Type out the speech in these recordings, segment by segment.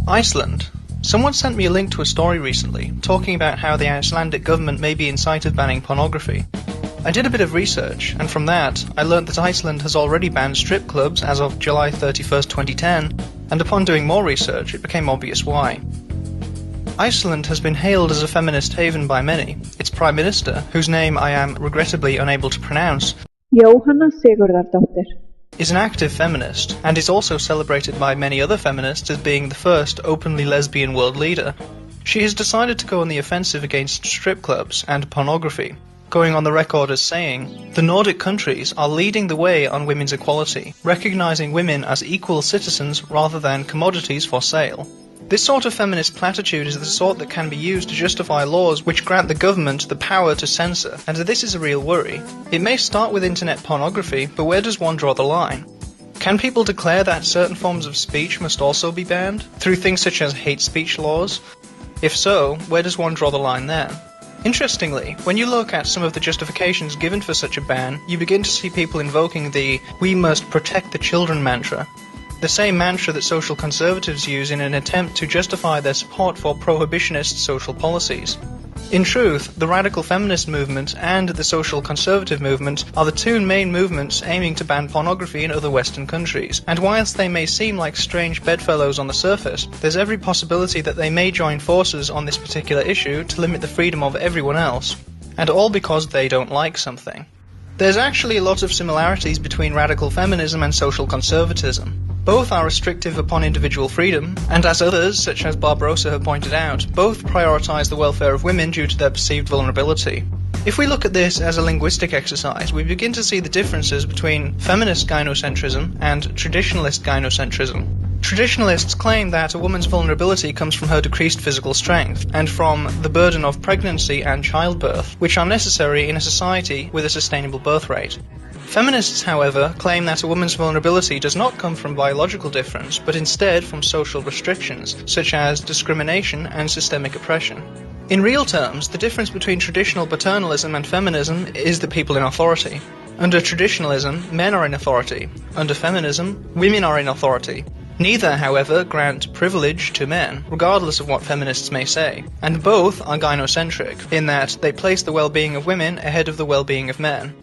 Iceland. Someone sent me a link to a story recently, talking about how the Icelandic government may be in sight of banning pornography. I did a bit of research, and from that, I learnt that Iceland has already banned strip clubs as of July 31st, 2010, and upon doing more research, it became obvious why. Iceland has been hailed as a feminist haven by many. Its Prime Minister, whose name I am regrettably unable to pronounce, Jóhanna Sigurðardóttir, is an active feminist, and is also celebrated by many other feminists as being the first openly lesbian world leader. She has decided to go on the offensive against strip clubs and pornography, going on the record as saying, "The Nordic countries are leading the way on women's equality, recognizing women as equal citizens rather than commodities for sale." This sort of feminist platitude is the sort that can be used to justify laws which grant the government the power to censor, and this is a real worry. It may start with internet pornography, but where does one draw the line? Can people declare that certain forms of speech must also be banned, through things such as hate speech laws? If so, where does one draw the line there? Interestingly, when you look at some of the justifications given for such a ban, you begin to see people invoking the "we must protect the children" mantra. The same mantra that social conservatives use in an attempt to justify their support for prohibitionist social policies. In truth, the radical feminist movement and the social conservative movement are the two main movements aiming to ban pornography in other Western countries, and whilst they may seem like strange bedfellows on the surface, there's every possibility that they may join forces on this particular issue to limit the freedom of everyone else, and all because they don't like something. There's actually a lot of similarities between radical feminism and social conservatism. Both are restrictive upon individual freedom, and as others, such as Barbarossa, have pointed out, both prioritise the welfare of women due to their perceived vulnerability. If we look at this as a linguistic exercise, we begin to see the differences between feminist gynocentrism and traditionalist gynocentrism. Traditionalists claim that a woman's vulnerability comes from her decreased physical strength, and from the burden of pregnancy and childbirth, which are necessary in a society with a sustainable birth rate. Feminists, however, claim that a woman's vulnerability does not come from biological difference, but instead from social restrictions, such as discrimination and systemic oppression. In real terms, the difference between traditional paternalism and feminism is the people in authority. Under traditionalism, men are in authority. Under feminism, women are in authority. Neither, however, grant privilege to men, regardless of what feminists may say, and both are gynocentric, in that they place the well-being of women ahead of the well-being of men.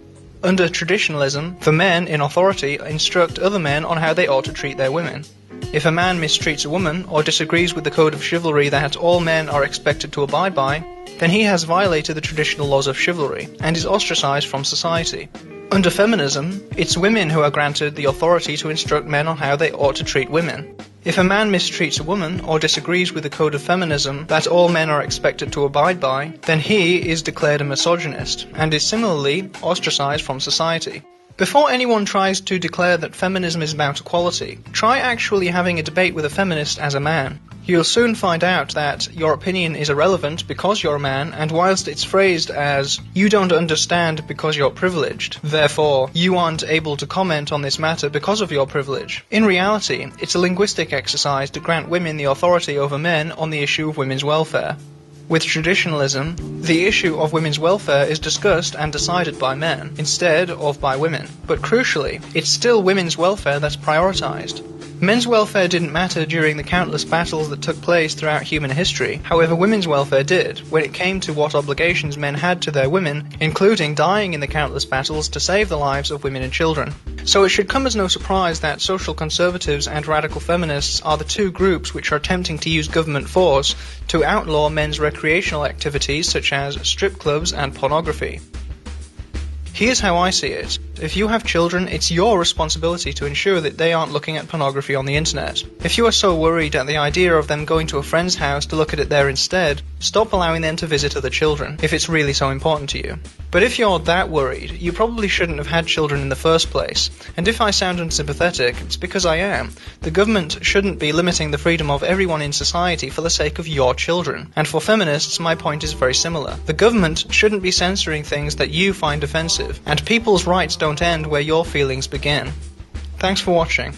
Under traditionalism, the men in authority instruct other men on how they ought to treat their women. If a man mistreats a woman, or disagrees with the code of chivalry that all men are expected to abide by, then he has violated the traditional laws of chivalry, and is ostracized from society. Under feminism, it's women who are granted the authority to instruct men on how they ought to treat women. If a man mistreats a woman, or disagrees with the code of feminism that all men are expected to abide by, then he is declared a misogynist, and is similarly ostracized from society. Before anyone tries to declare that feminism is about equality, try actually having a debate with a feminist as a man. You'll soon find out that your opinion is irrelevant because you're a man, and whilst it's phrased as, "you don't understand because you're privileged, therefore you aren't able to comment on this matter because of your privilege," in reality, it's a linguistic exercise to grant women the authority over men on the issue of women's welfare. With traditionalism, the issue of women's welfare is discussed and decided by men, instead of by women. But crucially, it's still women's welfare that's prioritised. Men's welfare didn't matter during the countless battles that took place throughout human history. However, women's welfare did, when it came to what obligations men had to their women, including dying in the countless battles to save the lives of women and children. So it should come as no surprise that social conservatives and radical feminists are the two groups which are attempting to use government force to outlaw men's recreational activities such as strip clubs and pornography. Here's how I see it. If you have children, it's your responsibility to ensure that they aren't looking at pornography on the internet. If you are so worried at the idea of them going to a friend's house to look at it there instead, stop allowing them to visit other children, if it's really so important to you. But if you're that worried, you probably shouldn't have had children in the first place. And if I sound unsympathetic, it's because I am. The government shouldn't be limiting the freedom of everyone in society for the sake of your children. And for feminists, my point is very similar. The government shouldn't be censoring things that you find offensive, and people's rights don't end where your feelings begin. Thanks for watching.